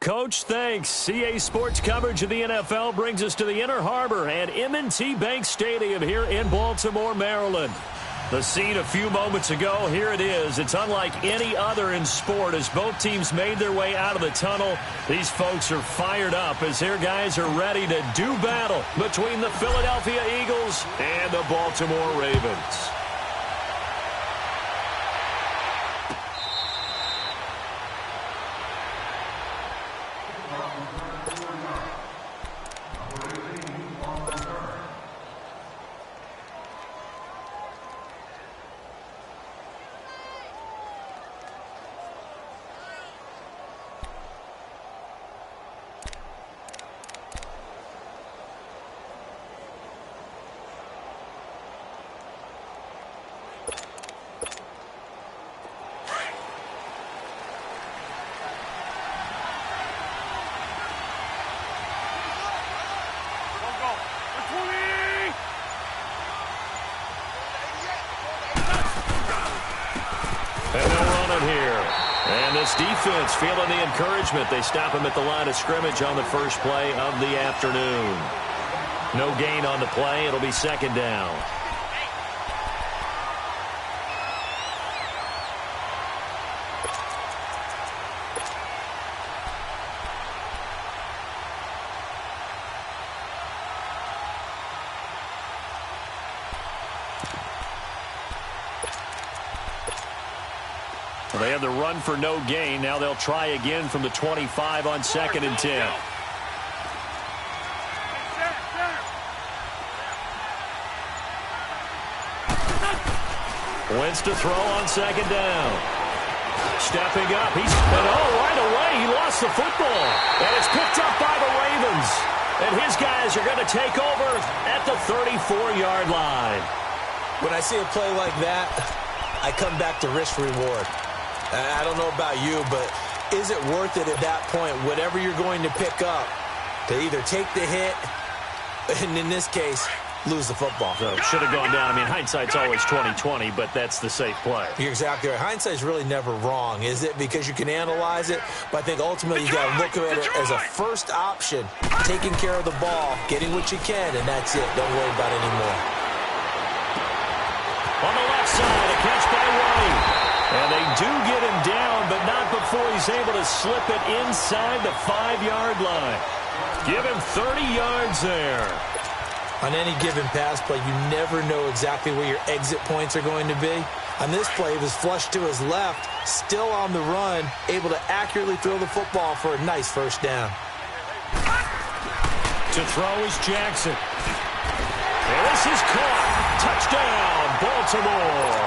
Coach, thanks. CA Sports coverage of the NFL brings us to the Inner Harbor and M&T Bank Stadium here in Baltimore, Maryland. The scene a few moments ago, here it is. It's unlike any other in sport as both teams made their way out of the tunnel. These folks are fired up as their guys are ready to do battle between the Philadelphia Eagles and the Baltimore Ravens. Defense feeling the encouragement. They stop him at the line of scrimmage on the first play of the afternoon. No gain on the play. It'll be second down. They had the run for no gain. Now they'll try again from the 25 on 2nd and 10. Wentz to throw on 2nd down. Stepping up. Right away he lost the football. And it's picked up by the Ravens. And his guys are going to take over at the 34-yard line. When I see a play like that, I come back to risk reward. I don't know about you, but is it worth it at that point, whatever you're going to pick up, to either take the hit, and in this case, lose the football? So it should have gone down. I mean, hindsight's always 20/20, but that's the safe play. You're exactly right. Hindsight's really never wrong, is it? Because you can analyze it, but I think ultimately you got to look at it as a first option, taking care of the ball, getting what you can, and that's it. Don't worry about it anymore. On the left side, a catch by White. And they do get him down, but not before he's able to slip it inside the 5-yard line. Give him 30 yards there. On any given pass play, you never know exactly where your exit points are going to be. On this play, it was flushed to his left, still on the run, able to accurately throw the football for a nice first down. To throw is Jackson. And this is caught. Touchdown, Baltimore.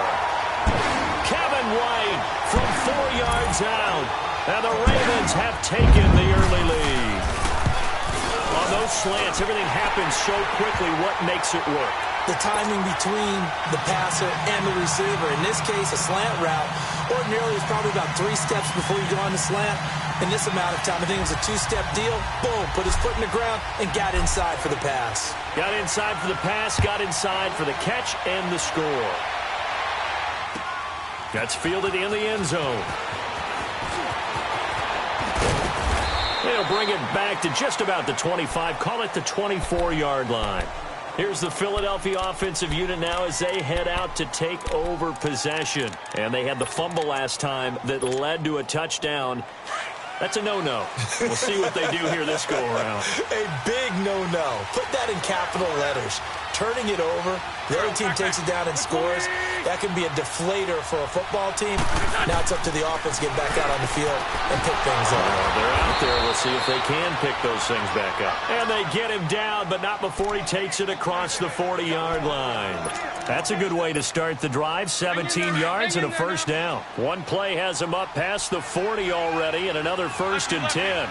Kevin White from 4 yards out. And the Ravens have taken the early lead. On those slants, everything happens so quickly. What makes it work? The timing between the passer and the receiver. In this case, a slant route. Ordinarily, it's probably about 3 steps before you go on the slant. In this amount of time, I think it was a 2-step deal. Boom, put his foot in the ground and got inside for the pass. Got inside for the pass, got inside for the catch and the score. That's fielded in the end zone. They'll bring it back to just about the 25. Call it the 24-yard line. Here's the Philadelphia offensive unit now as they head out to take over possession. And they had the fumble last time that led to a touchdown. That's a no-no. We'll see what they do here this go-around. A big no-no. Put that in capital letters. Turning it over, the other team takes it down and scores. That can be a deflator for a football team. Now it's up to the offense to get back out on the field and pick things up. They're out there. We'll see if they can pick those things back up. And they get him down, but not before he takes it across the 40-yard line. That's a good way to start the drive. 17 yards and a first down. One play has him up past the 40 already, and another 1st and 10.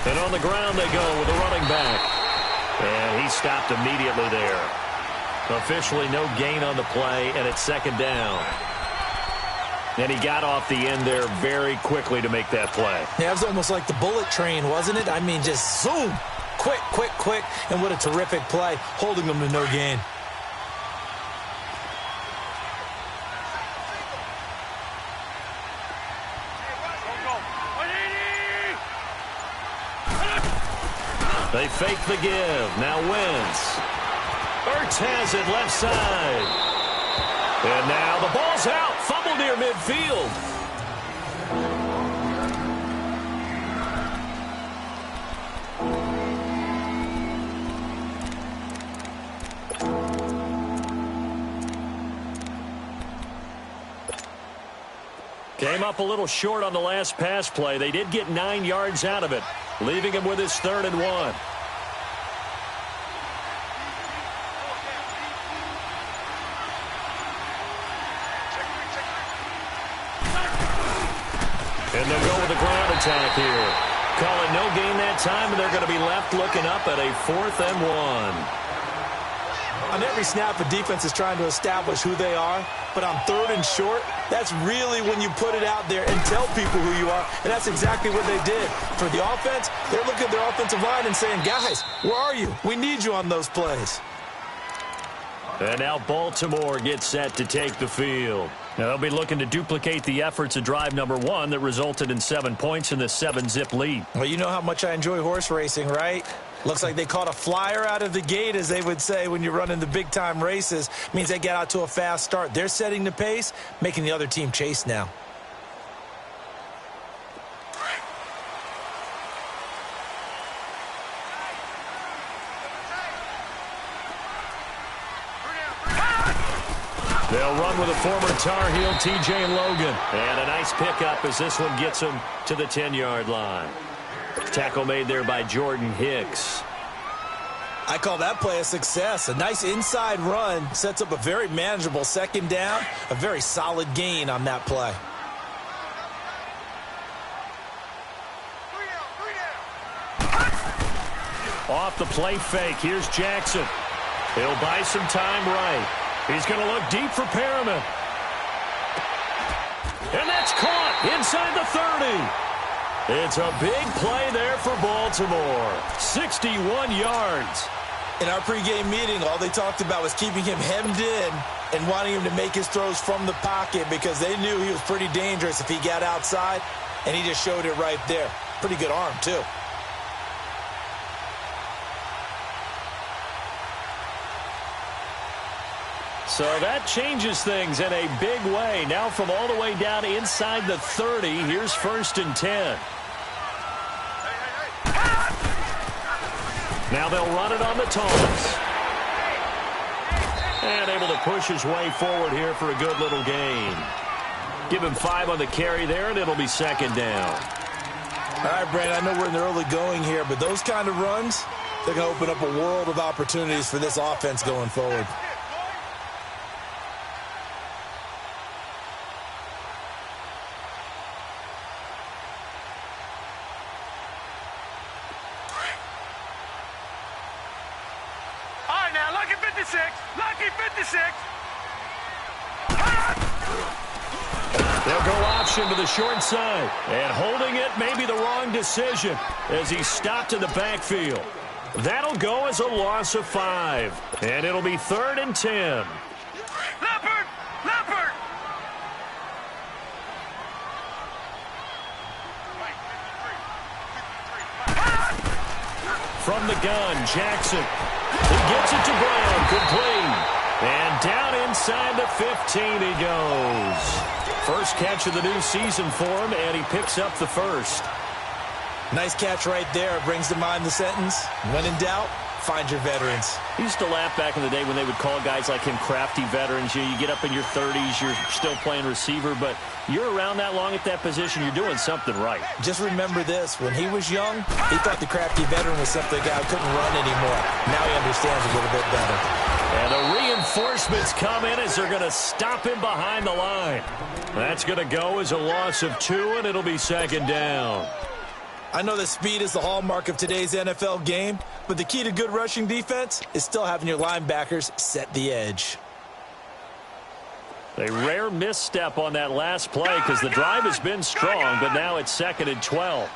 And on the ground they go with a running back. And he stopped immediately there. Officially no gain on the play, and it's 2nd down. And he got off the end there very quickly to make that play. Yeah, it was almost like the bullet train, wasn't it? I mean, just zoom. Quick, quick, quick. And what a terrific play, holding them to no gain. They fake the give. Now Wentz. Ertz has it left side. And now the ball's out. Fumble near midfield. Came up a little short on the last pass play. They did get 9 yards out of it, leaving him with his 3rd and 1. And they'll go with a ground attack here. Call it no gain that time, and they're going to be left looking up at a 4th and 1. On every snap, a defense is trying to establish who they are, but on 3rd and short, that's really when you put it out there and tell people who you are, and that's exactly what they did. For the offense, they're looking at their offensive line and saying, guys, where are you? We need you on those plays. And now Baltimore gets set to take the field. Now they'll be looking to duplicate the efforts of drive number 1 that resulted in 7 points in the 7-zip lead. Well, you know how much I enjoy horse racing, right? Looks like they caught a flyer out of the gate, as they would say when you're running the big-time races. Means they get out to a fast start. They're setting the pace, making the other team chase now. They'll run with a former Tar Heel, TJ Logan. And a nice pickup as this one gets him to the 10-yard line. Tackle made there by Jordan Hicks. I call that play a success. A nice inside run sets up a very manageable 2nd down. A very solid gain on that play. Off the play fake. Here's Jackson. He'll buy some time right. He's going to look deep for Perriman. And that's caught inside the 30. It's a big play there for Baltimore. 61 yards. In our pregame meeting, all they talked about was keeping him hemmed in and wanting him to make his throws from the pocket because they knew he was pretty dangerous if he got outside, and he just showed it right there. Pretty good arm, too. So that changes things in a big way. Now from all the way down inside the 30, here's 1st and 10. Now they'll run it on the toss. And able to push his way forward here for a good little gain. Give him 5 on the carry there, and it'll be 2nd down. All right, Brandon, I know we're in the early going here, but those kind of runs, they're going to open up a world of opportunities for this offense going forward. Lucky 56. They'll go option to the short side. And holding it may be the wrong decision as he's stopped in the backfield. That'll go as a loss of 5. And it'll be 3rd and 10. Leopard! Leopard! From the gun, Jackson. He gets it to Brown. Complete. And down inside the 15 he goes. First catch of the new season for him, and he picks up the first. Nice catch right there. Brings to mind the sentence, when in doubt, find your veterans. I used to laugh back in the day when they would call guys like him crafty veterans. You get up in your 30s, you're still playing receiver, but you're around that long at that position, you're doing something right. Just remember this. When he was young, he thought the crafty veteran was something a guy who couldn't run anymore. Now he understands a little bit better. And the reinforcements come in as they're going to stop him behind the line. That's going to go as a loss of 2, and it'll be 2nd down. I know that speed is the hallmark of today's NFL game, but the key to good rushing defense is still having your linebackers set the edge. A rare misstep on that last play because the drive has been strong, but now it's 2nd and 12.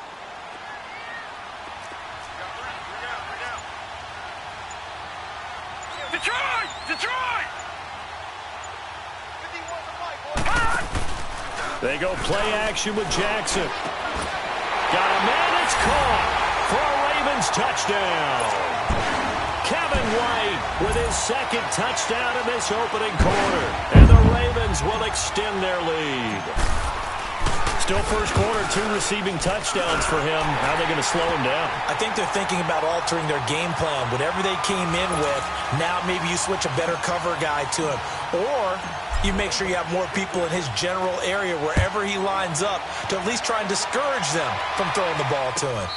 Detroit! Detroit! They go play action with Jackson. Got a man, it's caught for a Ravens touchdown. Kevin White with his second touchdown in this opening quarter. And the Ravens will extend their lead. Still first quarter, 2 receiving touchdowns for him. How are they going to slow him down? I think they're thinking about altering their game plan. Whatever they came in with, now maybe you switch a better cover guy to him. Or you make sure you have more people in his general area wherever he lines up to at least try and discourage them from throwing the ball to him.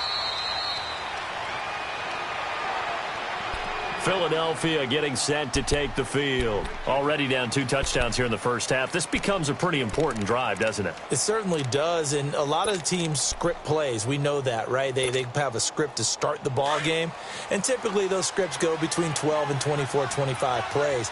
Philadelphia getting set to take the field. Already down 2 touchdowns here in the first half. This becomes a pretty important drive, doesn't it? It certainly does, and a lot of teams script plays. We know that, right? They have a script to start the ball game, and typically those scripts go between 12 and 24, 25 plays.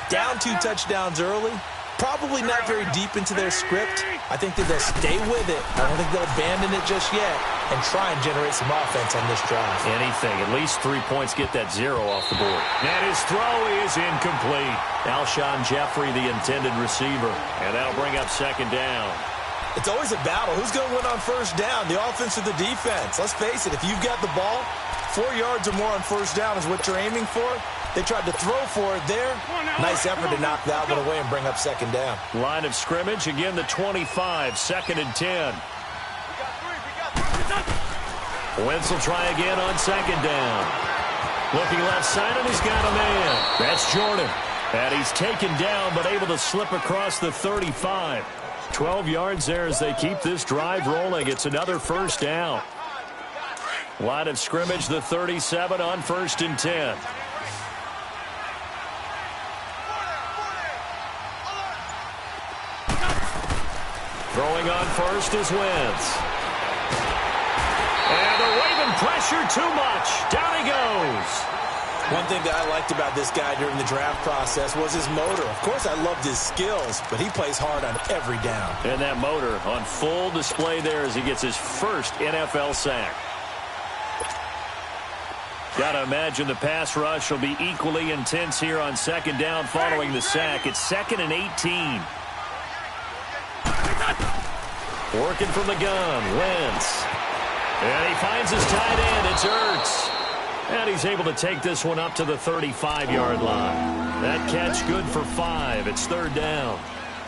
Down 2 touchdowns early, probably not very deep into their script. I think that they'll stay with it. I don't think they'll abandon it just yet and try and generate some offense on this drive. Anything. At least 3 points, get that 0 off the board. And his throw is incomplete. Alshon Jeffrey, the intended receiver. And that'll bring up second down. It's always a battle. Who's going to win on first down, the offense or the defense? Let's face it, if you've got the ball, 4 yards or more on first down is what you're aiming for. They tried to throw for it there. Nice effort to knock that one away and bring up second down. Line of scrimmage, again the 25, second and 10. Wentz will try again on second down. Looking left side, and he's got a man. That's Jordan. And he's taken down, but able to slip across the 35. 12 yards there as they keep this drive rolling. It's another first down. Line of scrimmage, the 37 on first and 10. Throwing on first is Wentz. And the Raven pressure too much. Down he goes. One thing that I liked about this guy during the draft process was his motor. Of course, I loved his skills, but he plays hard on every down. And that motor on full display there as he gets his first NFL sack. Got to imagine the pass rush will be equally intense here on second down following the sack. It's second and 18. Working from the gun, Wentz. And he finds his tight end. It's Ertz. And he's able to take this one up to the 35-yard line. That catch good for 5. It's third down.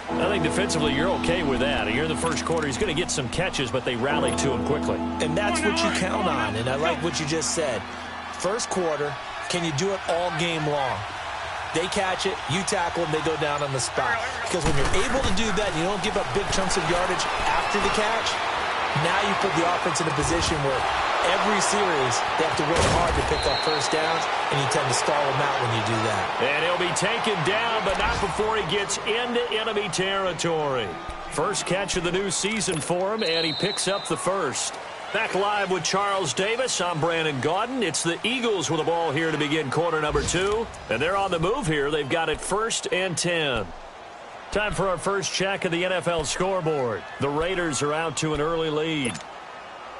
I think defensively you're okay with that. Here in the first quarter, he's going to get some catches, but they rallied to him quickly. And that's what you count on, and I like what you just said. First quarter, can you do it all game long? They catch it, you tackle them, they go down on the spot. Because when you're able to do that, you don't give up big chunks of yardage after the catch, now you put the offense in a position where every series they have to work hard to pick up first downs, and you tend to stall them out when you do that. And he'll be taken down, but not before he gets into enemy territory. First catch of the new season for him, and he picks up the first. Back live with Charles Davis. I'm Brandon Gaudin. It's the Eagles with the ball here to begin quarter number 2. And they're on the move here. They've got it first and 10. Time for our first check of the NFL scoreboard. The Raiders are out to an early lead.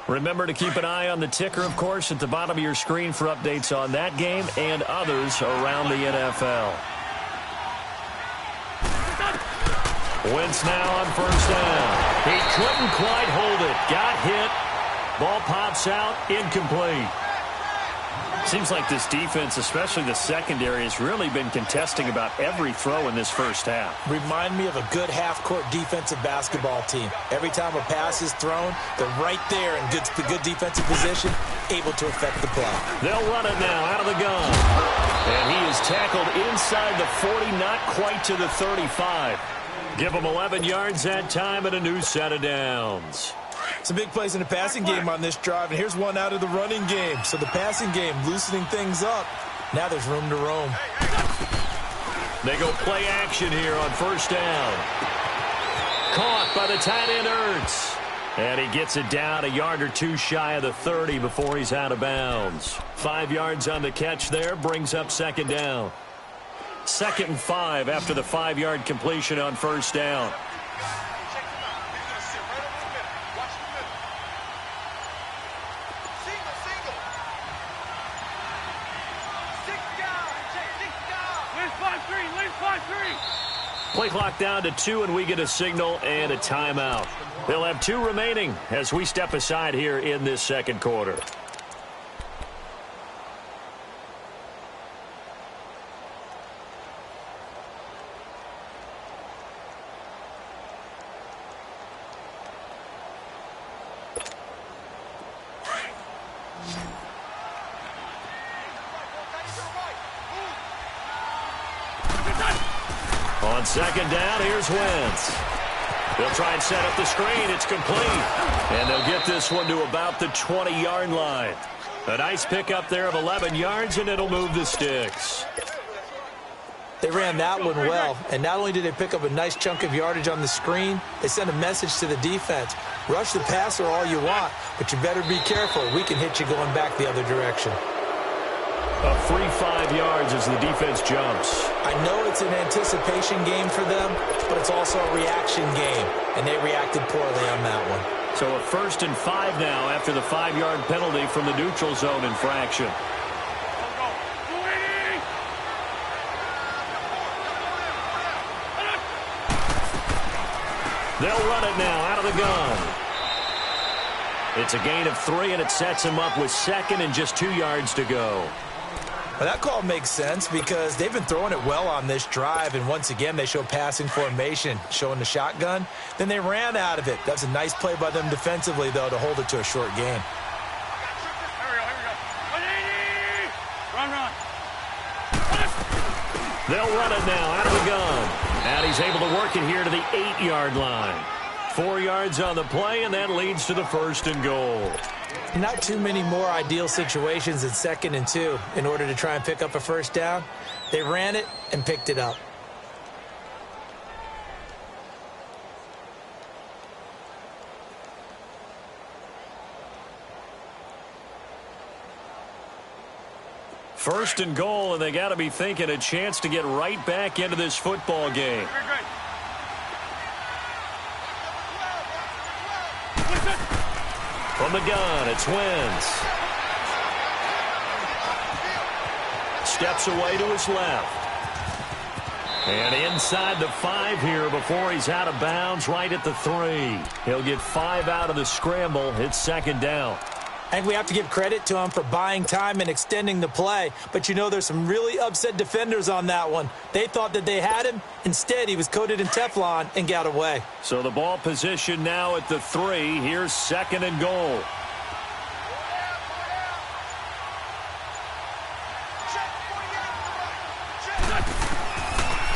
Remember to keep an eye on the ticker, of course, at the bottom of your screen for updates on that game and others around the NFL. Wentz now on first down. He couldn't quite hold it. Got hit. Ball pops out, incomplete. Seems like this defense, especially the secondary, has really been contesting about every throw in this first half. Remind me of a good half-court defensive basketball team. Every time a pass is thrown, they're right there in good defensive position, able to affect the play. They'll run it now out of the gun. And he is tackled inside the 40, not quite to the 35. Give him 11 yards that time and a new set of downs. Some big plays in the passing game on this drive, and here's one out of the running game. So the passing game loosening things up. Now there's room to roam. They go play action here on first down. Caught by the tight end Ertz. And he gets it down a yard or two shy of the 30 before he's out of bounds. 5 yards on the catch there, brings up second down. Second and 5 after the 5-yard completion on first down. Play clock down to 2, and we get a signal and a timeout. They'll have 2 remaining as we step aside here in this second quarter. On second down, here's Wentz. They'll try and set up the screen. It's complete. And they'll get this one to about the 20-yard line. A nice pickup there of 11 yards, and it'll move the sticks. They ran that one well, and not only did they pick up a nice chunk of yardage on the screen, they sent a message to the defense. Rush the passer all you want, but you better be careful. We can hit you going back the other direction. A free 5 yards as the defense jumps. I know it's an anticipation game for them, but it's also a reaction game, and they reacted poorly on that one. So a 1st and 5 now after the 5-yard penalty from the neutral zone infraction. They'll run it now out of the gun. It's a gain of 3, and it sets him up with 2nd and just 2 yards to go. Well, that call makes sense because they've been throwing it well on this drive, and once again they show passing formation, showing the shotgun. Then they ran out of it. That's a nice play by them defensively, though, to hold it to a short gain. Here we go. Run. They'll run it now out of the gun. And he's able to work it here to the 8-yard line. 4 yards on the play, and that leads to the 1st and goal. Not too many more ideal situations at 2nd and 2 in order to try and pick up a 1st down. They ran it and picked it up. First and goal, and they got to be thinking a chance to get right back into this football game. From the gun, it's Wentz. Steps away to his left. And inside the 5 here before he's out of bounds right at the 3. He'll get 5 out of the scramble. It's 2nd down. I think we have to give credit to him for buying time and extending the play. But, you know, there's some really upset defenders on that one. They thought that they had him. Instead, he was coated in Teflon and got away. So the ball position now at the 3. Here's 2nd and goal.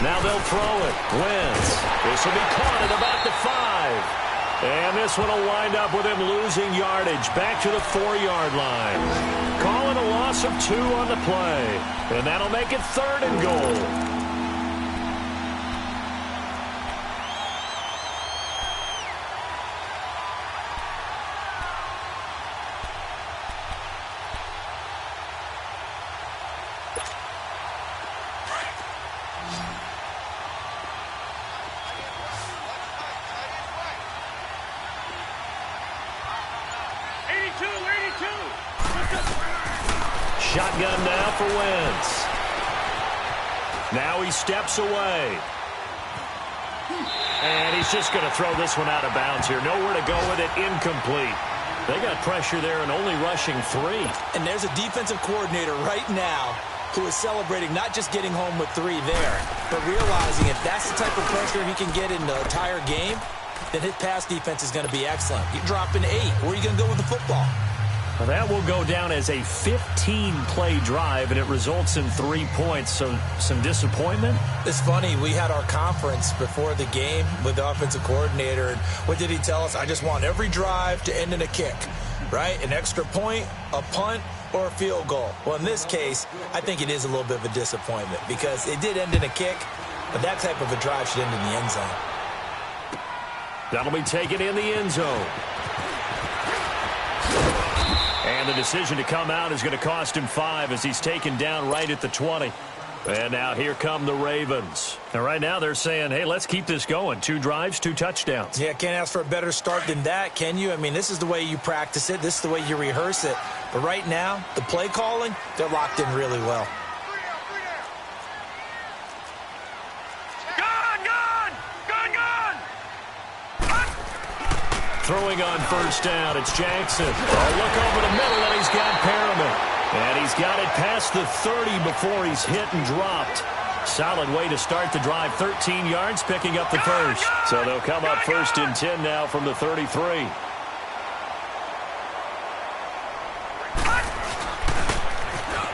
Now they'll throw it. Wentz. This will be caught at about the 5. And this one will wind up with him losing yardage back to the 4-yard line. Calling a loss of 2 on the play. And that'll make it 3rd and goal. Shotgun now for Wentz. Now he steps away. And he's just going to throw this one out of bounds here. Nowhere to go with it. Incomplete. They got pressure there and only rushing 3. And there's a defensive coordinator right now who is celebrating not just getting home with 3 there, but realizing if that's the type of pressure he can get in the entire game, then his pass defense is going to be excellent. You're dropping 8. Where are you going to go with the football? Well, that will go down as a 15-play drive, and it results in 3 points. So some disappointment? It's funny. We had our conference before the game with the offensive coordinator, and what did he tell us? I just want every drive to end in a kick, right? An extra point, a punt, or a field goal. Well, in this case, I think it is a little bit of a disappointment because it did end in a kick, but that type of a drive should end in the end zone. That'll be taken in the end zone. And the decision to come out is going to cost him 5 as he's taken down right at the 20. And now here come the Ravens. And right now they're saying, hey, let's keep this going. 2 drives, 2 touchdowns. Yeah, can't ask for a better start than that, can you? I mean, this is the way you practice it. This is the way you rehearse it. But right now, the play calling, they're locked in really well. Throwing on first down, it's Jackson. Oh, look over the middle, and he's got Perriman. And he's got it past the 30 before he's hit and dropped. Solid way to start the drive. 13 yards, picking up the first. So they'll come up 1st and 10 now from the 33.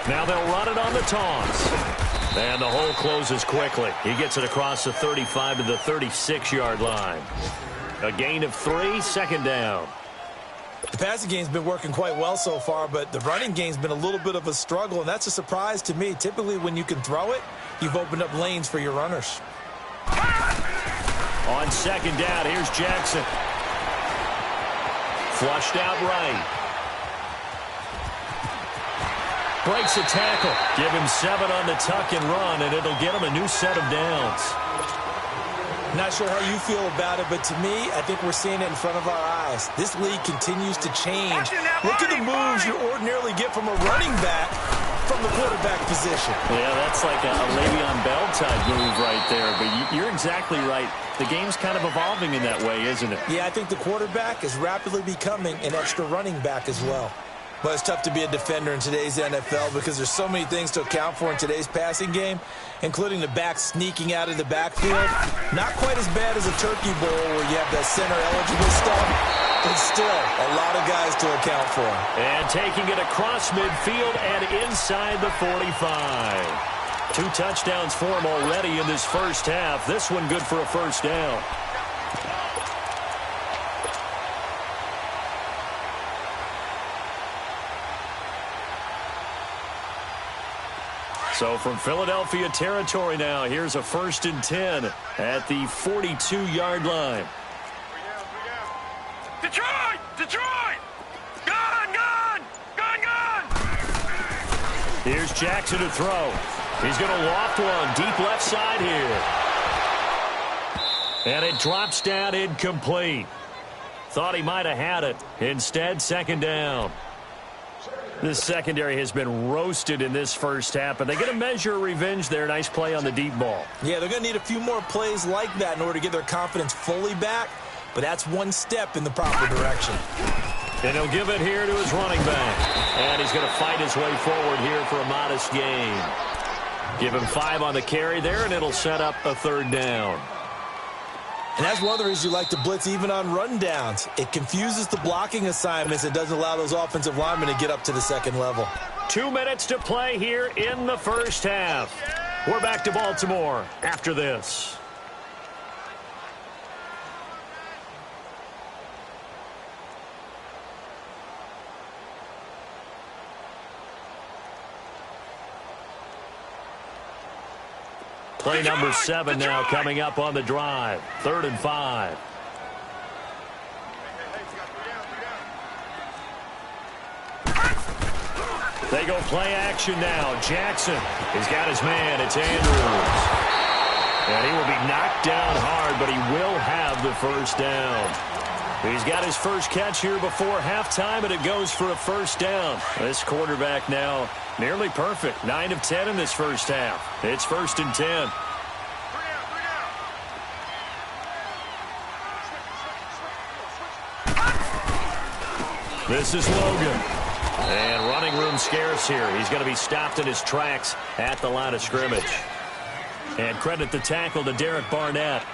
Now they'll run it on the toss. And the hole closes quickly. He gets it across the 35 to the 36-yard line. A gain of 3, second down. The passing game's been working quite well so far, but the running game's been a little bit of a struggle, and that's a surprise to me. Typically, when you can throw it, you've opened up lanes for your runners. On second down, here's Jackson. Flushed out right. Breaks a tackle. Give him 7 on the tuck and run, and it'll get him a new set of downs. Not sure how you feel about it, but to me, I think we're seeing it in front of our eyes. This league continues to change. Look at the moves you ordinarily get from a running back from the quarterback position. Yeah, that's like a Le'Veon Bell type move right there, but you're exactly right. The game's kind of evolving in that way, isn't it? Yeah, I think the quarterback is rapidly becoming an extra running back as well. But it's tough to be a defender in today's NFL because there's so many things to account for in today's passing game, including the back sneaking out of the backfield. Not quite as bad as a turkey bowl where you have that center-eligible stuff, but still a lot of guys to account for. And taking it across midfield and inside the 45. 2 touchdowns for him already in this first half. This one good for a first down. So from Philadelphia territory now, here's a 1st and 10 at the 42-yard line. Detroit! Detroit! Gun! Gun! Gun! Gun! Here's Jackson to throw. He's going to loft one deep left side here. And it drops down incomplete. Thought he might have had it. Instead, second down. This secondary has been roasted in this first half, and they get a measure of revenge there. Nice play on the deep ball. Yeah, they're going to need a few more plays like that in order to get their confidence fully back, but that's one step in the proper direction. And he'll give it here to his running back. And he's going to fight his way forward here for a modest gain. Give him 5 on the carry there, and it'll set up a 3rd down. And that's one of the reasons you like to blitz even on rundowns. It confuses the blocking assignments and doesn't allow those offensive linemen to get up to the second level. 2 minutes to play here in the first half. We're back to Baltimore after this. Play number 7 now coming up on the drive. 3rd and 5. They go play action now. Jackson has got his man. It's Andrews. And he will be knocked down hard, but he will have the first down. He's got his first catch here before halftime, and it goes for a first down. This quarterback now nearly perfect. 9 of 10 in this first half. It's 1st and 10. This is Logan. And running room scarce here. He's going to be stopped in his tracks at the line of scrimmage. And credit the tackle to Derek Barnett.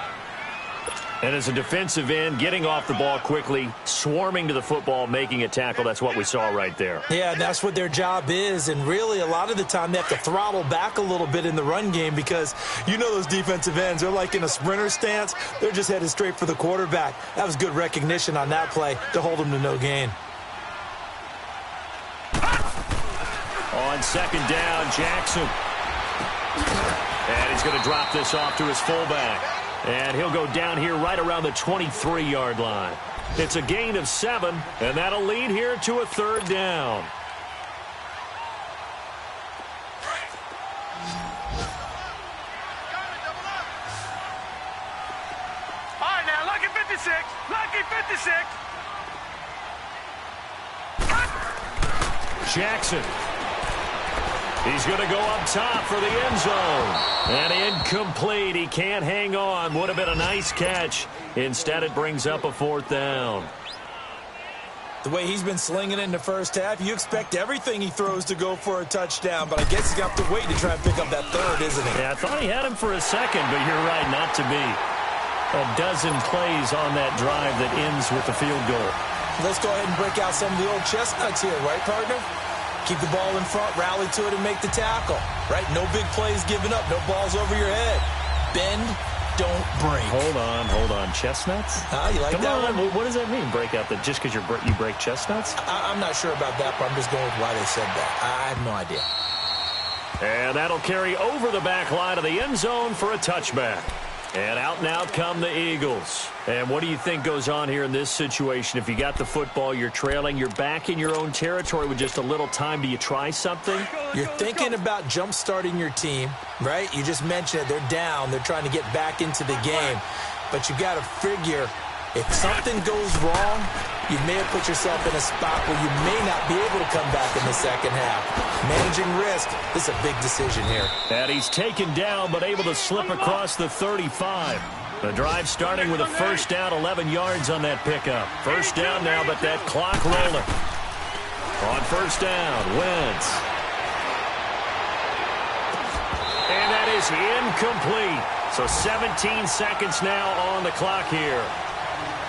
And as a defensive end, getting off the ball quickly, swarming to the football, making a tackle. That's what we saw right there. Yeah, that's what their job is. And really, a lot of the time, they have to throttle back a little bit in the run game because you know those defensive ends, they're like in a sprinter stance. They're just headed straight for the quarterback. That was good recognition on that play to hold them to no gain. On second down, Jackson. And he's going to drop this off to his fullback. And he'll go down here right around the 23-yard line. It's a gain of 7, and that'll lead here to a 3rd down. All right, now, lucky 56. Lucky 56. Jackson. He's going to go up top for the end zone. And incomplete. He can't hang on. Would have been a nice catch. Instead, it brings up a 4th down. The way he's been slinging it in the first half, you expect everything he throws to go for a touchdown, but I guess he's got to wait to try and pick up that 3rd, isn't he? Yeah, I thought he had him for a second, but you're right, not to be. A dozen plays on that drive that ends with the field goal. Let's go ahead and break out some of the old chestnuts here, right, partner? Keep the ball in front, rally to it, and make the tackle. Right? No big plays given up. No balls over your head. Bend, don't break. Hold on. Chestnuts? You like Come that on. one? What does that mean, break out? Just because you break chestnuts? I'm not sure about that, but I'm just going with why they said that. I have no idea. And that'll carry over the back line of the end zone for a touchback. And out come the Eagles. And what do you think goes on here in this situation? If you got the football, you're trailing, you're back in your own territory with just a little time. Do you try something? You're thinking about jump-starting your team, right? You just mentioned it. They're down. They're trying to get back into the game. But you got to figure, if something goes wrong, you may have put yourself in a spot where you may not be able to come back in the second half. Managing risk, this is a big decision here. And he's taken down but able to slip across the 35. The drive starting with a first down, 11 yards on that pickup. First down now, but that clock rolling. On first down, Wentz. And that is incomplete. So 17 seconds now on the clock here.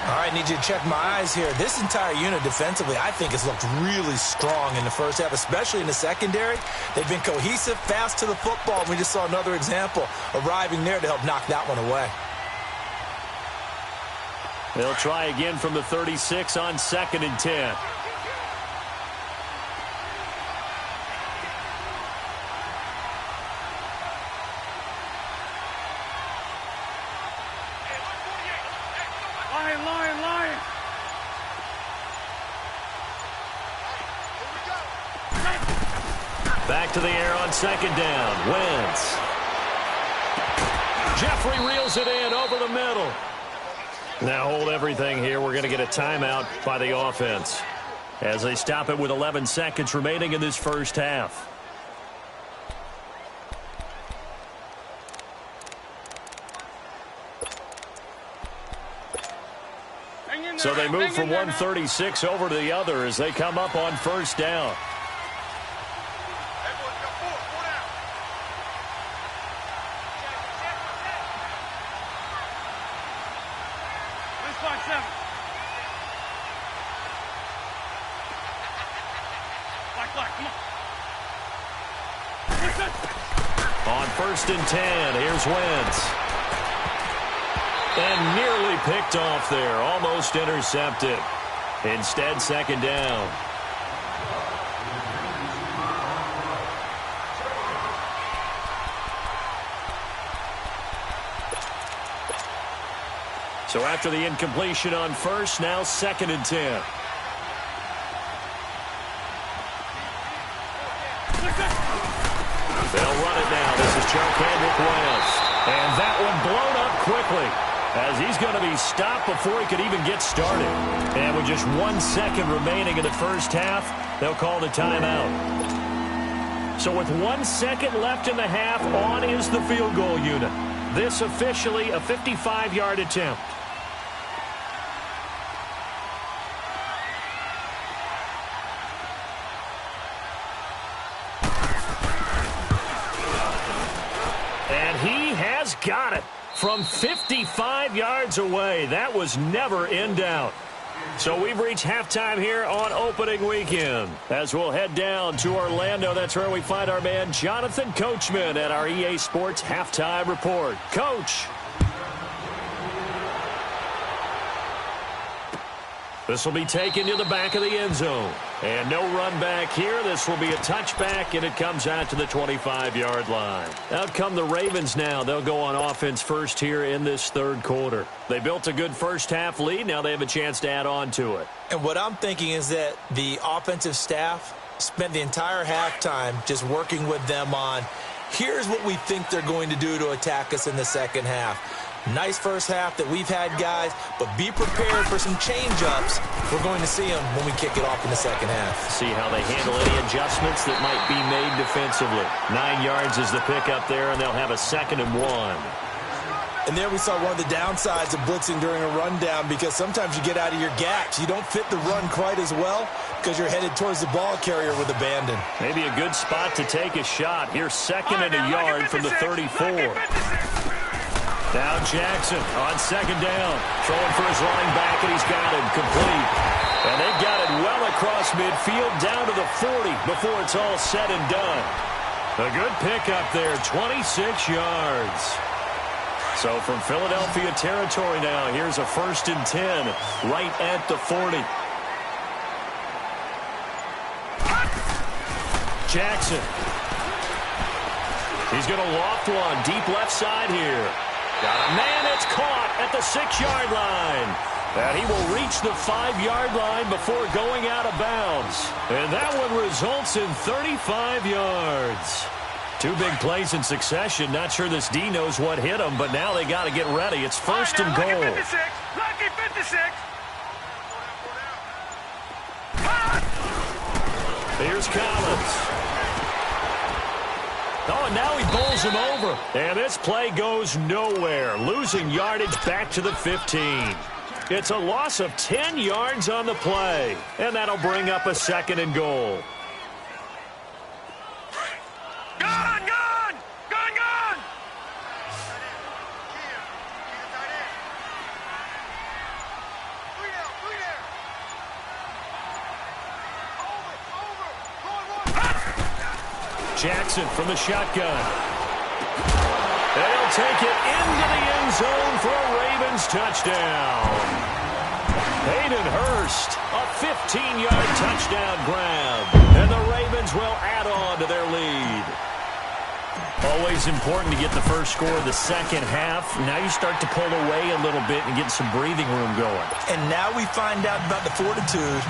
All right, need you to check my eyes here. This entire unit defensively, I think, has looked really strong in the first half, especially in the secondary. They've been cohesive, fast to the football. We just saw another example arriving there to help knock that one away. They'll try again from the 36 on 2nd and 10. Lion. Back to the air on 2nd down. Wentz. Jeffrey reels it in over the middle. Now hold everything here. We're going to get a timeout by the offense as they stop it with 11 seconds remaining in this first half. So they move from 136 over to the other as they come up on first down. On 1st and 10, here's Wentz. And nearly picked off there, almost intercepted. Instead, 2nd down. So after the incompletion on first, now 2nd and 10. They'll run it now. This is Charkandrick West. And that one blown up quickly as he's going to be stopped before he could even get started. And with just 1 second remaining in the first half, they'll call the timeout. So with 1 second left in the half, on is the field goal unit. This officially a 55-yard attempt. And he has got it from 55 yards away. That was never in doubt. So we've reached halftime here on opening weekend. As we'll head down to Orlando, that's where we find our man Jonathan Coachman at our EA Sports Halftime Report. Coach. This will be taken to the back of the end zone. And no run back here. This will be a touchback, and it comes out to the 25-yard line. Out come the Ravens now. They'll go on offense first here in this third quarter. They built a good first-half lead. Now they have a chance to add on to it. And what I'm thinking is that the offensive staff spent the entire halftime just working with them on, here's what we think they're going to do to attack us in the second half. Nice first half that we've had, guys, but be prepared for some change-ups. We're going to see them when we kick it off in the second half. See how they handle any adjustments that might be made defensively. 9 yards is the pickup there, and they'll have a 2nd and 1. And there we saw one of the downsides of blitzing during a rundown, because sometimes you get out of your gaps. You don't fit the run quite as well because you're headed towards the ball carrier with abandon. Maybe a good spot to take a shot. Here's 2nd and a yard from the 34. Now Jackson on 2nd down. Throwing for his running back, and he's got him complete. And they've got it well across midfield down to the 40 before it's all said and done. A good pickup there, 26 yards. So from Philadelphia territory now, here's a 1st and 10 right at the 40. Jackson. He's going to loft one deep left side here. Got a man, it's caught at the 6-yard line. And he will reach the 5-yard line before going out of bounds. And that one results in 35 yards. 2 big plays in succession. Not sure this D knows what hit him, but now they got to get ready. It's 1st and goal. Lucky 56. Lucky 56. Here's Collins. Oh, and now he bowls him over. And this play goes nowhere. Losing yardage back to the 15. It's a loss of 10 yards on the play. And that'll bring up a 2nd and goal. Gone, gone, gone, gone. Jackson from the shotgun. They'll take it into the end zone for a Ravens touchdown. Hayden Hurst, a 15-yard touchdown grab. And the Ravens will add on to their lead. Always important to get the first score of the second half. Now you start to pull away a little bit and get some breathing room going. And now we find out about the fortitude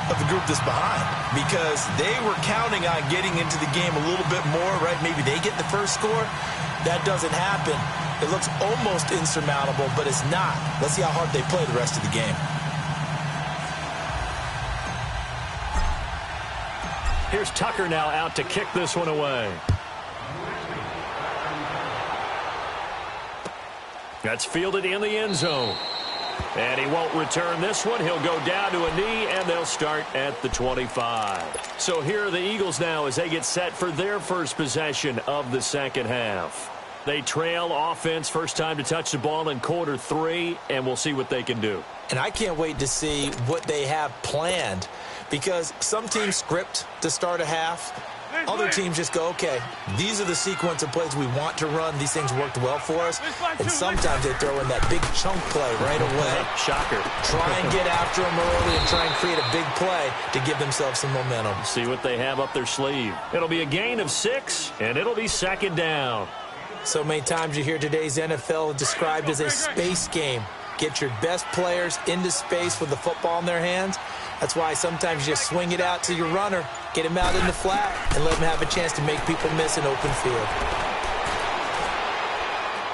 of the group that's behind, because they were counting on getting into the game a little bit more, right? Maybe they get the first score. That doesn't happen. It looks almost insurmountable, but it's not. Let's see how hard they play the rest of the game. Here's Tucker now out to kick this one away. That's fielded in the end zone. And he won't return this one. He'll go down to a knee, and they'll start at the 25. So here are the Eagles now as they get set for their first possession of the second half. They trail offense, first time to touch the ball in quarter 3, and we'll see what they can do. And I can't wait to see what they have planned, because some teams script to start a half. Other teams just go, okay, these are the sequence of plays we want to run. These things worked well for us. And sometimes they throw in that big chunk play right away. Shocker. Try and get after them early and try and create a big play to give themselves some momentum. See what they have up their sleeve. It'll be a gain of 6, and it'll be 2nd down. So many times you hear today's NFL described as a space game. Get your best players into space with the football in their hands. That's why sometimes you just swing it out to your runner, get him out in the flat, and let him have a chance to make people miss an open field.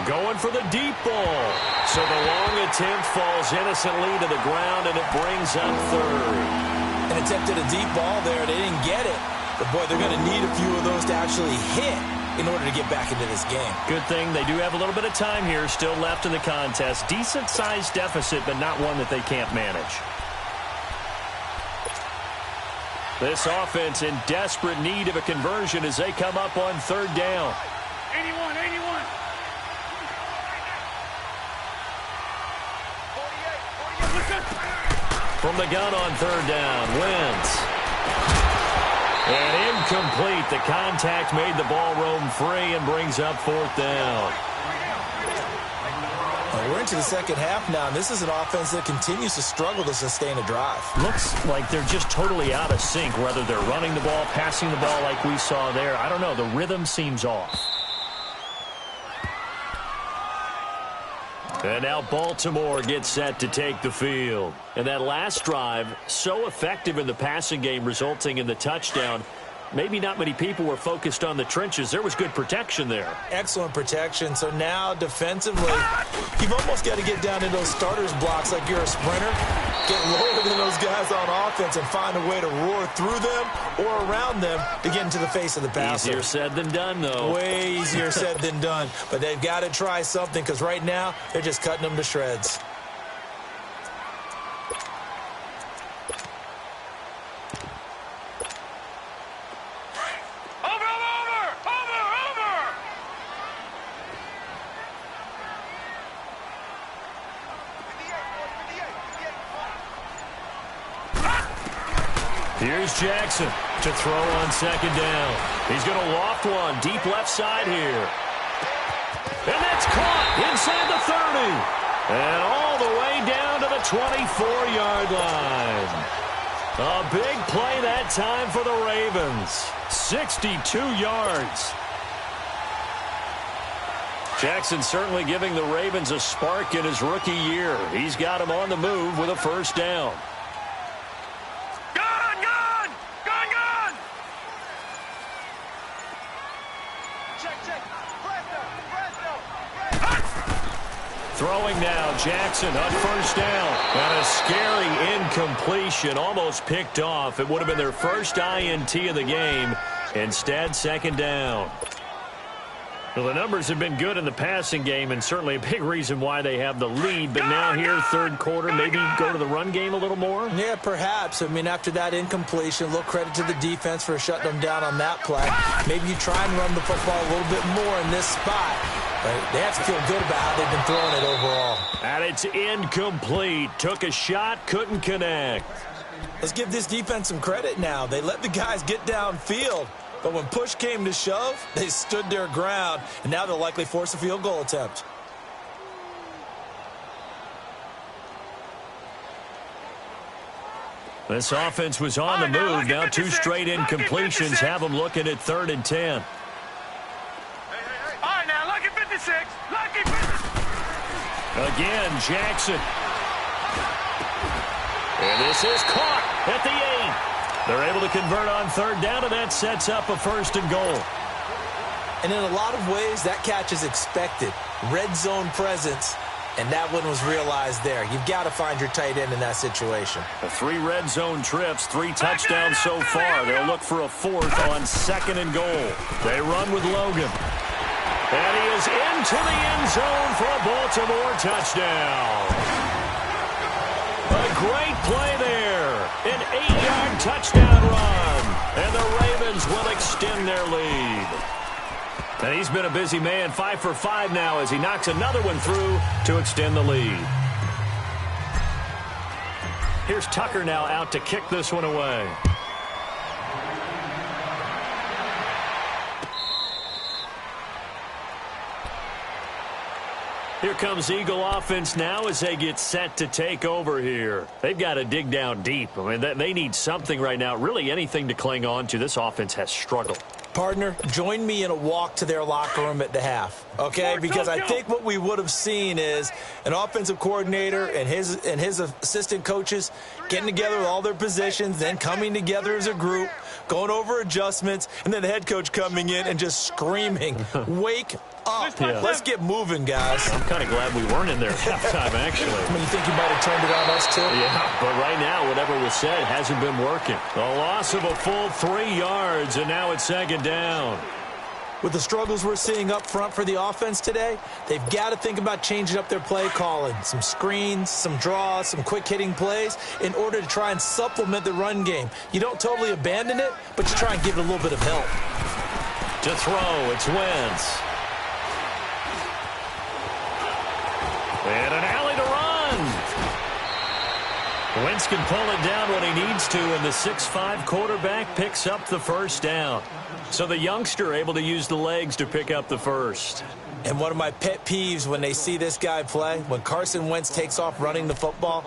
Going for the deep ball. So the long attempt falls innocently to the ground, and it brings up 3rd. An attempt at a deep ball there. They didn't get it. But, boy, they're going to need a few of those to actually hit in order to get back into this game. Good thing they do have a little bit of time here still left in the contest. Decent-sized deficit, but not one that they can't manage. This offense in desperate need of a conversion as they come up on 3rd down. 81, 81. 48. From the gun on 3rd down, Wentz. And incomplete. The contact made the ball roam free and brings up 4th down. We're into the second half now, and this is an offense that continues to struggle to sustain a drive. Looks like they're just totally out of sync, whether they're running the ball, passing the ball like we saw there. I don't know. The rhythm seems off. And now Baltimore gets set to take the field. And that last drive, so effective in the passing game, resulting in the touchdown. Maybe not many people were focused on the trenches. There was good protection there. Excellent protection. So now defensively, you've almost got to get down in those starters blocks like you're a sprinter. Get lower than those guys on offense and find a way to roar through them or around them to get into the face of the passer. Easier said than done, though. Way easier said than done. But they've got to try something, because right now they're just cutting them to shreds. Here's Jackson to throw on second down. He's going to loft one deep left side here. And that's caught inside the 30. And all the way down to the 24-yard line. A big play that time for the Ravens. 62 yards. Jackson certainly giving the Ravens a spark in his rookie year. He's got them on the move with a first down. Throwing now, Jackson on first down. And a scary incompletion, almost picked off. It would have been their first INT of the game. Instead, second down. Well, the numbers have been good in the passing game, and certainly a big reason why they have the lead. But now here, third quarter, maybe go to the run game a little more? Yeah, perhaps. I mean, after that incompletion, a little credit to the defense for shutting them down on that play. Maybe you try and run the football a little bit more in this spot. But they have to feel good about how they've been throwing it overall. And it's incomplete. Took a shot, couldn't connect. Let's give this defense some credit now. They let the guys get downfield. But when push came to shove, they stood their ground, and now they'll likely force a field goal attempt. This offense was on the move. Now two straight incompletions have them looking at 3rd and 10. All right, now, lucky 56. Lucky 56. Again, Jackson. And this is caught at the 8. They're able to convert on 3rd down, and that sets up a 1st and goal. And in a lot of ways, that catch is expected. Red zone presence, and that one was realized there. You've got to find your tight end in that situation. 3 red zone trips, 3 touchdowns so far. They'll look for a 4th on 2nd and goal. They run with Logan. And he is into the end zone for a Baltimore touchdown. A great play there. An 8-yard touchdown run. And the Ravens will extend their lead. And he's been a busy man, 5 for 5 now as he knocks another one through to extend the lead. Here's Tucker now out to kick this one away. Here comes Eagle offense now as they get set to take over here. They've got to dig down deep. I mean, they need something right now, really anything to cling on to. This offense has struggled. Partner, join me in a walk to their locker room at the half, okay? Because I think what we would have seen is an offensive coordinator and his assistant coaches getting together with all their positions, then coming together as a group, going over adjustments, and then the head coach coming in and just screaming, wake up. Yeah. Let's get moving, guys. I'm kind of glad we weren't in there at halftime, actually. I mean, you think you might have turned it on us, too? Yeah, but right now, whatever was said hasn't been working. A loss of a full 3 yards, and now it's 2nd down. With the struggles we're seeing up front for the offense today, they've got to think about changing up their play calling. Some screens, some draws, some quick-hitting plays in order to try and supplement the run game. You don't totally abandon it, but you try and give it a little bit of help. To throw, it's Wentz. And an alley to run. Wentz can pull it down when he needs to, and the 6'5" quarterback picks up the first down. So the youngster able to use the legs to pick up the first. And one of my pet peeves when they see this guy play, when Carson Wentz takes off running the football,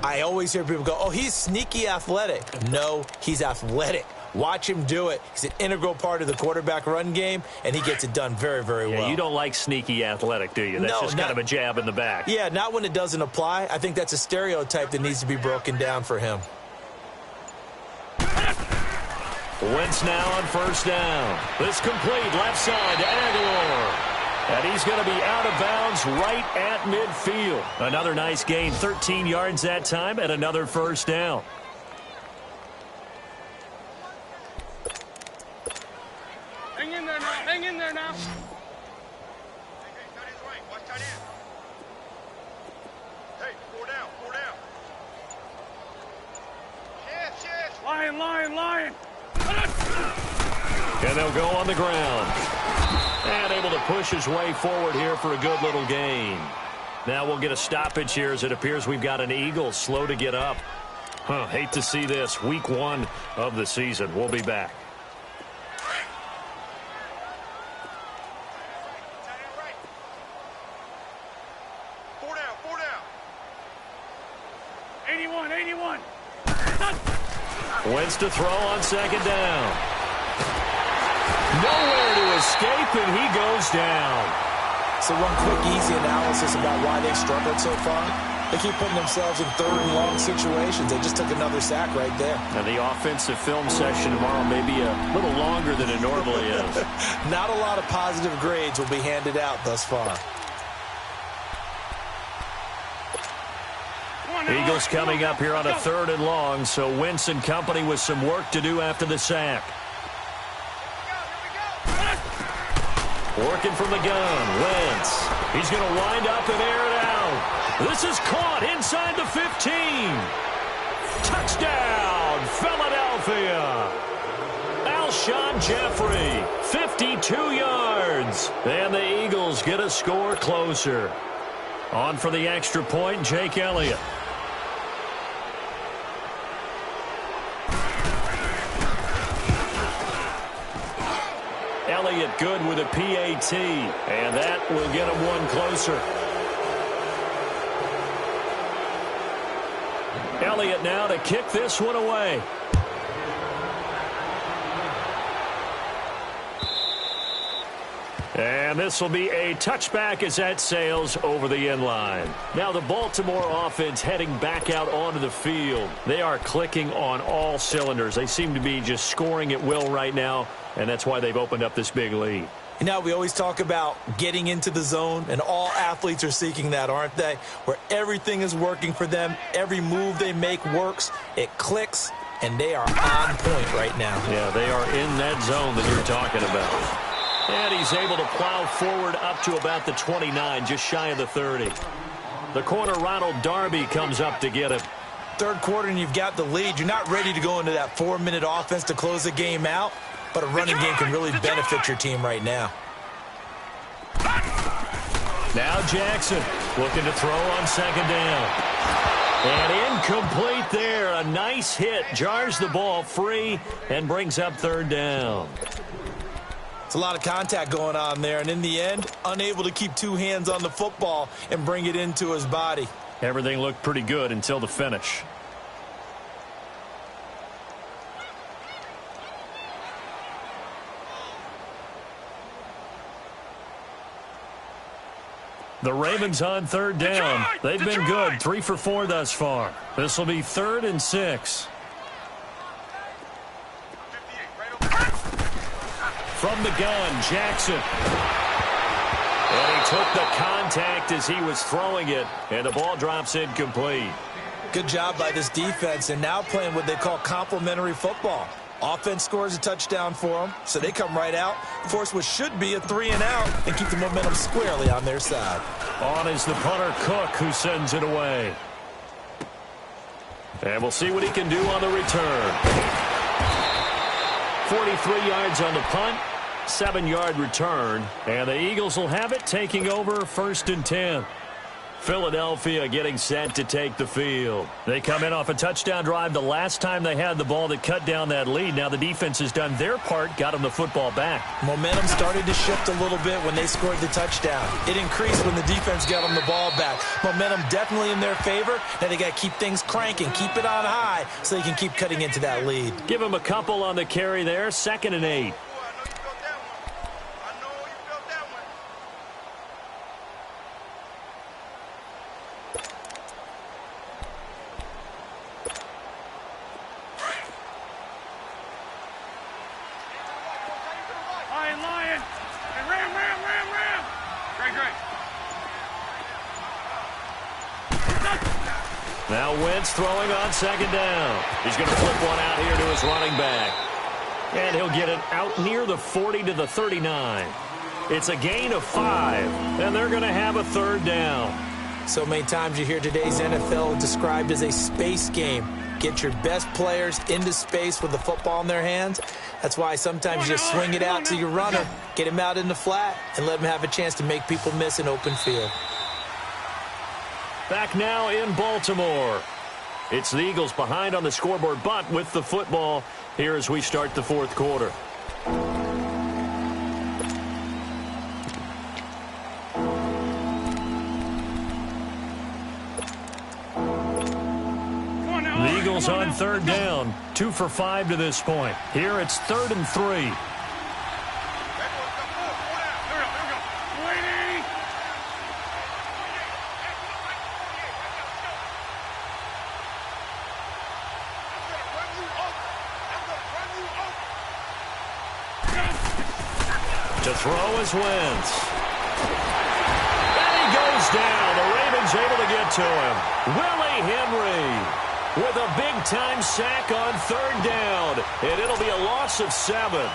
I always hear people go, oh, he's sneaky athletic. No, he's athletic. Watch him do it. He's an integral part of the quarterback run game, and he gets it done very, very well. You don't like sneaky athletic, do you? That's just kind of a jab in the back. Yeah, not when it doesn't apply. I think that's a stereotype that needs to be broken down for him. Wentz now on first down. This complete left side to Aguilar. And he's going to be out of bounds right at midfield. Another nice gain, 13 yards that time, and another first down. Hang in there now. Hang in there now. Hey, 4 down. 4 down. Yes. Lion. And they'll go on the ground. And able to push his way forward here for a good little gain. Now we'll get a stoppage here as it appears we've got an Eagle slow to get up. Hate to see this. Week 1 of the season. We'll be back. Wentz to throw on second down. Nowhere to escape, and he goes down. So one quick, easy analysis about why they struggled so far. They keep putting themselves in third and long situations. They just took another sack right there. And the offensive film session tomorrow may be a little longer than it normally is. Not a lot of positive grades will be handed out thus far. Eagles coming up here on a 3rd and long, so Wentz and company with some work to do after the sack. Working from the gun, Wentz. He's going to wind up and air it out. This is caught inside the 15. Touchdown, Philadelphia. Alshon Jeffrey, 52 yards. And the Eagles get a score closer. On for the extra point, Jake Elliott. Elliott good with a PAT, and that will get him one closer. Elliott now to kick this one away. And this will be a touchback as that sails over the end line. Now the Baltimore offense heading back out onto the field. They are clicking on all cylinders. They seem to be just scoring at will right now, and that's why they've opened up this big lead. You know, we always talk about getting into the zone, and all athletes are seeking that, aren't they? Where everything is working for them, every move they make works, it clicks, and they are on point right now. Yeah, they are in that zone that you're talking about. And he's able to plow forward up to about the 29, just shy of the 30. The corner, Ronald Darby, comes up to get him. Third quarter, and you've got the lead. You're not ready to go into that 4-minute offense to close the game out, but a running game can really benefit your team right now. Now Jackson looking to throw on second down. And incomplete there. A nice hit. Jars the ball free and brings up third down. It's a lot of contact going on there, and in the end, unable to keep two hands on the football and bring it into his body. Everything looked pretty good until the finish. The Ravens on third down. They've been good, 3 for 4 thus far. This will be 3rd and 6. From the gun, Jackson. And he took the contact as he was throwing it, and the ball drops incomplete. Good job by this defense, and now playing what they call complementary football. Offense scores a touchdown for them, so they come right out, force what should be a 3-and-out, and keep the momentum squarely on their side. On is the punter, Cook, who sends it away. And we'll see what he can do on the return. 43 yards on the punt, 7-yard return, and the Eagles will have it, taking over 1st and 10. Philadelphia getting set to take the field. They come in off a touchdown drive the last time they had the ball that cut down that lead. Now the defense has done their part, got them the football back. Momentum started to shift a little bit when they scored the touchdown. It increased when the defense got them the ball back. Momentum definitely in their favor. Now they got to keep things cranking, keep it on high so they can keep cutting into that lead. Give them a couple on the carry there, 2nd and 8. Now Wentz throwing on second down. He's going to flip one out here to his running back. And he'll get it out near the 40 to the 39. It's a gain of 5, and they're going to have a 3rd down. So many times you hear today's NFL described as a space game. Get your best players into space with the football in their hands. That's why sometimes you just swing it out to your runner, get him out in the flat, and let him have a chance to make people miss an open field. Back now in Baltimore. It's the Eagles behind on the scoreboard, but with the football here as we start the fourth quarter. The Eagles on third down, 2 for 5 to this point. Here it's 3rd and 3. To throw is Wentz. And he goes down. The Ravens able to get to him. Willie Henry with a big-time sack on 3rd down. And it'll be a loss of 7.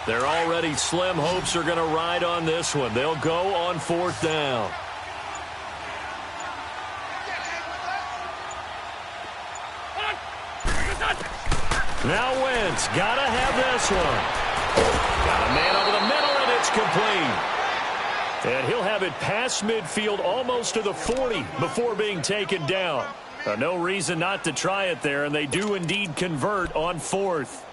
Their already slim hopes are going to ride on this one. They'll go on 4th down. Now Wentz, gotta have this one. Got a man over the middle, and it's complete. And he'll have it past midfield almost to the 40 before being taken down. No reason not to try it there, and they do indeed convert on 4th.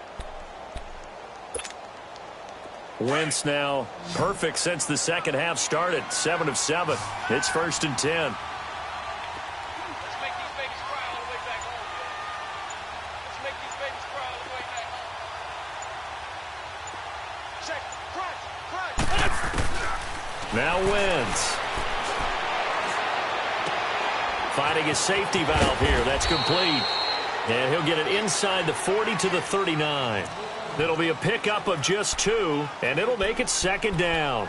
Wentz now perfect since the second half started. 7 of 7. It's 1st and 10. Let's make these babies cry all the way back home. Let's make these babies cry all the way back home. Check. Crunch. Now Wentz. Finding his safety valve here. That's complete. And he'll get it inside the 40 to the 39. It'll be a pickup of just 2, and it'll make it 2nd down.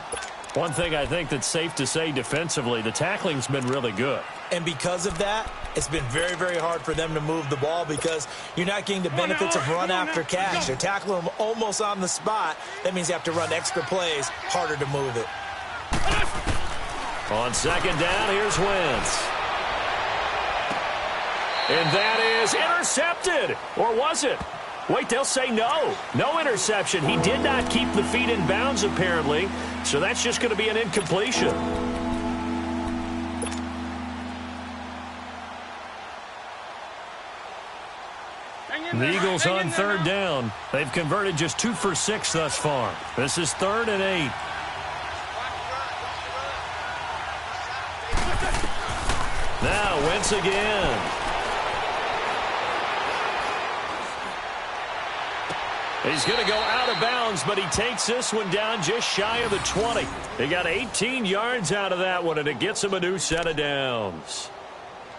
One thing I think that's safe to say defensively, the tackling's been really good. And because of that, it's been very, very hard for them to move the ball because you're not getting the benefits of run after catch. You're tackling them almost on the spot. That means you have to run extra plays, harder to move it. On 2nd down, here's Wentz. And that is intercepted. Or was it? Wait, they'll say no. No interception. He did not keep the feet in bounds, apparently. So that's just going to be an incompletion. The Eagles on 3rd down. They've converted just 2 for 6 thus far. This is 3rd and 8. Now Wentz again. He's going to go out of bounds, but he takes this one down just shy of the 20. He got 18 yards out of that one, and it gets him a new set of downs.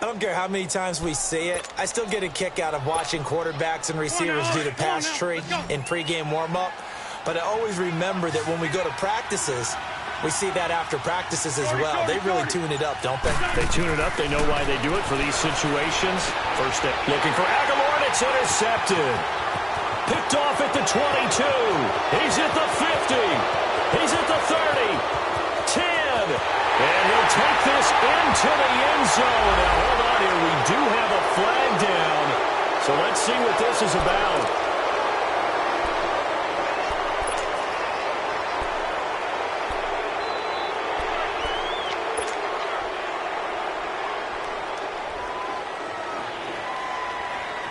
I don't care how many times we see it. I still get a kick out of watching quarterbacks and receivers do the pass tree in pregame warm-up. But I always remember that when we go to practices, we see that after practices as well. They really tune it up, don't they? They tune it up. They know why they do it for these situations. First step looking for Aguilar, and it's intercepted. Picked off at the 22. He's at the 50. He's at the 30. 10. And he'll take this into the end zone. Now, hold on here. We do have a flag down. So let's see what this is about.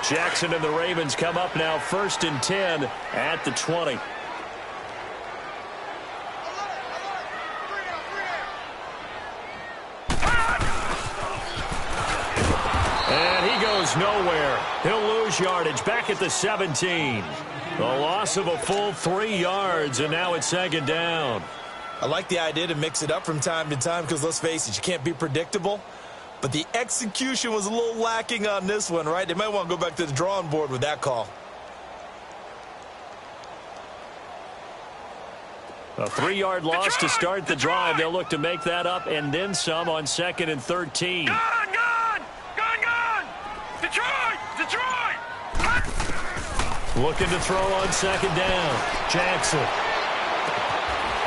Jackson and the Ravens come up now 1st and 10 at the 20. And he goes nowhere. He'll lose yardage back at the 17. The loss of a full 3 yards, and now it's 2nd down. I like the idea to mix it up from time to time because, let's face it, you can't be predictable. But the execution was a little lacking on this one, right? They might want to go back to the drawing board with that call. A 3-yard loss to start the drive. They'll look to make that up and then some on 2nd and 13. Gone! Detroit! Looking to throw on second down. Jackson.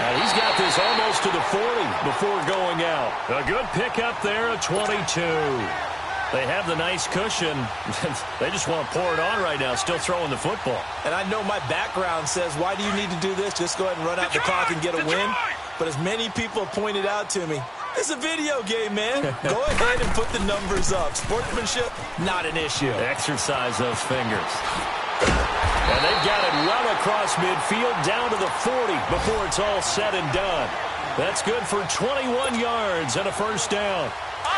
And he's got this almost to the 40 before going out. A good pickup there at 22. They have the nice cushion. They just want to pour it on right now, still throwing the football. And I know my background says, why do you need to do this? Just go ahead and run out the clock and get a win. But as many people pointed out to me, it's a video game, man. Go ahead and put the numbers up. Sportsmanship, not an issue. Exercise those fingers. And they've got it well across midfield down to the 40 before it's all said and done. That's good for 21 yards and a first down.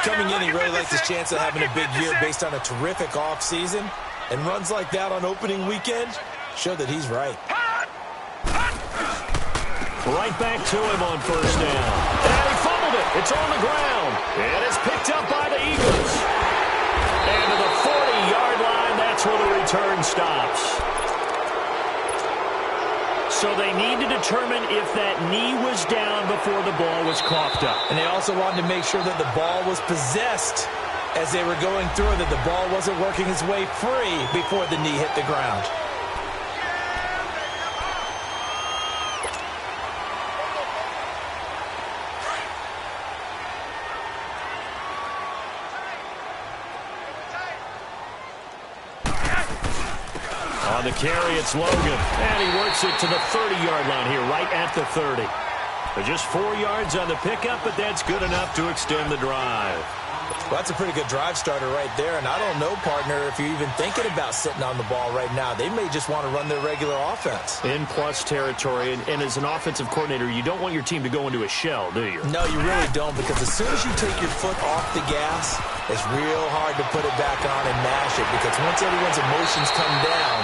Coming in, he really likes his chance of having a big year based on a terrific offseason. And runs like that on opening weekend show that he's right. Right back to him on first down. And he fumbled it. It's on the ground. And it's picked up by the Eagles. And to the 40-yard line, that's where the return stops. So they need to determine if that knee was down before the ball was coughed up. And they also wanted to make sure that the ball was possessed as they were going through, that the ball wasn't working its way free before the knee hit the ground. On the carry, it's Logan. And he works it to the 30-yard line here, right at the 30. But just 4 yards on the pickup, but that's good enough to extend the drive. Well, that's a pretty good drive starter right there. And I don't know, partner, if you're even thinking about sitting on the ball right now. They may just want to run their regular offense. In plus territory, and as an offensive coordinator, you don't want your team to go into a shell, do you? No, you really don't, because as soon as you take your foot off the gas, it's real hard to put it back on and mash it, because once everyone's emotions come down,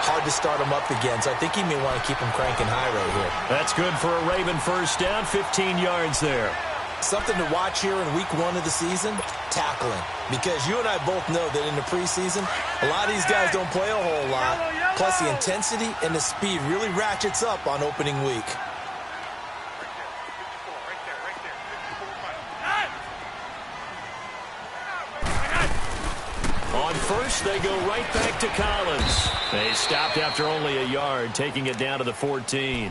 hard to start them up again. So I think he may want to keep them cranking high right here. That's good for a Raven first down, 15 yards there. Something to watch here in week 1 of the season, tackling. Because you and I both know that in the preseason, a lot of these guys don't play a whole lot. Plus the intensity and the speed really ratchets up on opening week. On first, they go right back to Collins. They stopped after only a yard, taking it down to the 14.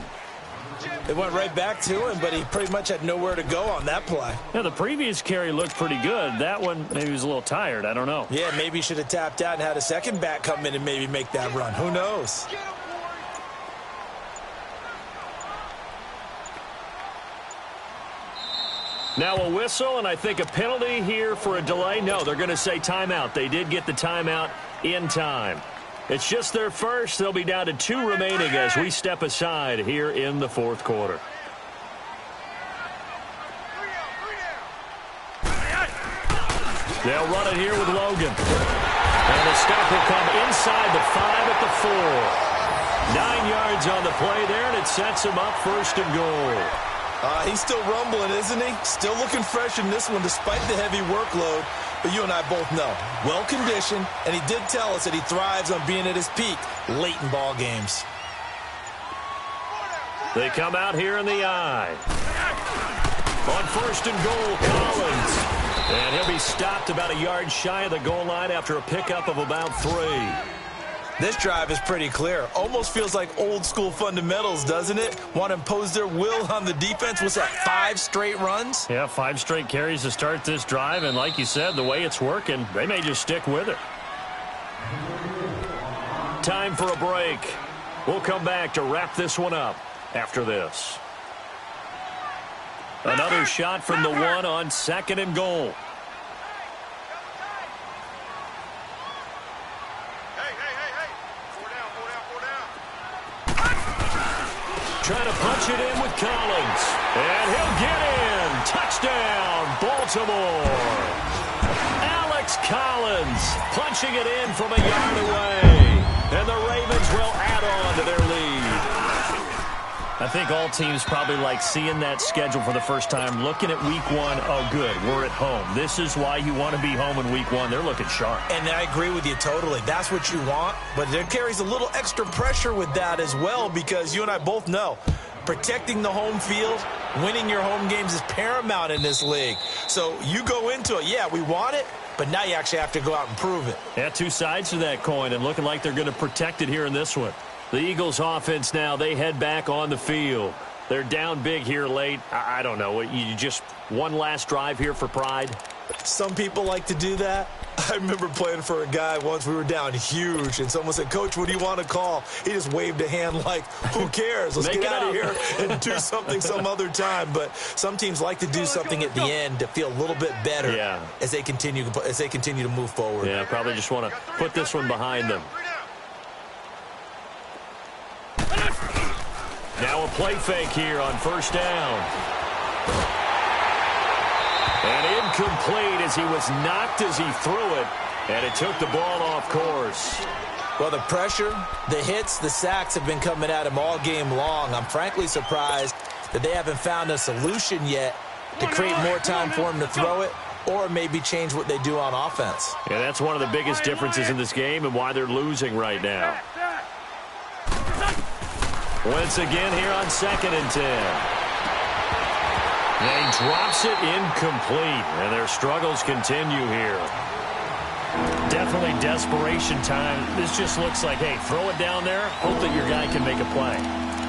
They went right back to him, but he pretty much had nowhere to go on that play. Yeah, the previous carry looked pretty good. That one, maybe he was a little tired. I don't know. Yeah, maybe he should have tapped out and had a second back come in and maybe make that run. Who knows? Now a whistle, and I think a penalty here for a delay. No, they're going to say timeout. They did get the timeout in time. It's just their first. They'll be down to 2 remaining as we step aside here in the fourth quarter. They'll run it here with Logan. And the stop will come inside the 5 at the 4. 9 yards on the play there, and it sets him up first and goal. He's still rumbling, isn't he? Still looking fresh in this one despite the heavy workload. But you and I both know, well-conditioned, and he did tell us that he thrives on being at his peak late in ball games. They come out here in the eye. On first and goal, Collins. And he'll be stopped about a yard shy of the goal line after a pickup of about 3. This drive is pretty clear. Almost feels like old-school fundamentals, doesn't it? Want to impose their will on the defense. What's that, 5 straight runs? Yeah, 5 straight carries to start this drive. And like you said, the way it's working, they may just stick with it. Time for a break. We'll come back to wrap this one up after this. Another shot from the 1 on second and goal. Trying to punch it in with Collins. And he'll get in. Touchdown, Baltimore. Alex Collins punching it in from a yard away. And the Ravens will add on to their lead. I think all teams probably like seeing that schedule for the first time, looking at week 1. Oh, good, we're at home. This is why you want to be home in week 1. They're looking sharp. And I agree with you totally. That's what you want. But there carries a little extra pressure with that as well, because you and I both know Protecting the home field, winning your home games is paramount in this league. So you go into it, yeah, we want it, but now you actually have to go out and prove it. Yeah, two sides to that coin, and looking like they're going to protect it here in this one. The Eagles offense now, they head back on the field. They're down big here late. I don't know. You just one last drive here for pride? Some people like to do that. I remember playing for a guy once. We were down huge, and someone said, "Coach, what do you want to call?" He just waved a hand like, who cares? Let's get out of here and do something some other time. But some teams like to do something at the end to feel a little bit better as they continue to move forward. Yeah, probably just want to put this one behind them. Now a play fake here on first down. And incomplete as he was knocked as he threw it, and it took the ball off course. Well, the pressure, the hits, the sacks have been coming at him all game long. I'm frankly surprised that they haven't found a solution yet to create more time for him to throw it or maybe change what they do on offense. Yeah, that's one of the biggest differences in this game and why they're losing right now. Once again here on 2nd and 10. And he drops it incomplete, and their struggles continue here. Definitely desperation time. This just looks like, hey, throw it down there, hope that your guy can make a play.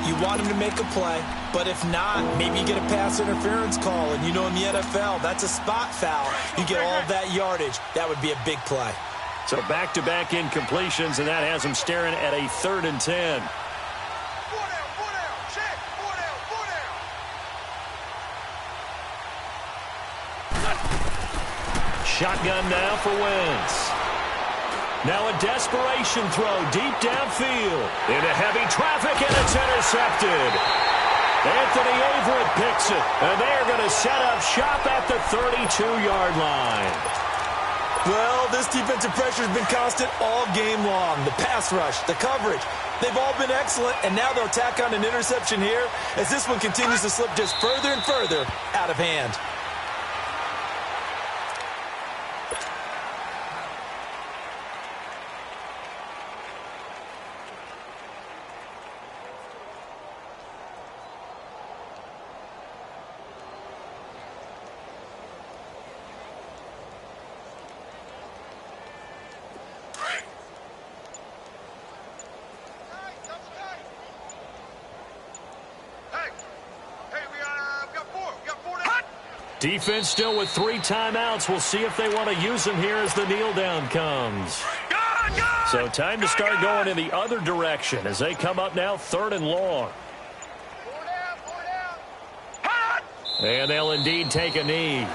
You want him to make a play, but if not, maybe you get a pass interference call, and you know in the NFL, that's a spot foul. You get all of that yardage. That would be a big play. So back-to-back incompletions, and that has him staring at a 3rd and 10. Shotgun now for Wentz. Now a desperation throw deep downfield. Into heavy traffic, and it's intercepted. Anthony Averett picks it, and they are going to set up shop at the 32-yard line. Well, this defensive pressure has been constant all game long. The pass rush, the coverage, they've all been excellent, and now they'll tack on an interception here as this one continues to slip just further and further out of hand. Defense still with 3 timeouts. We'll see if they want to use them here as the kneel down comes. So time to start going in the other direction as they come up now 3rd and long. And they'll indeed take a knee.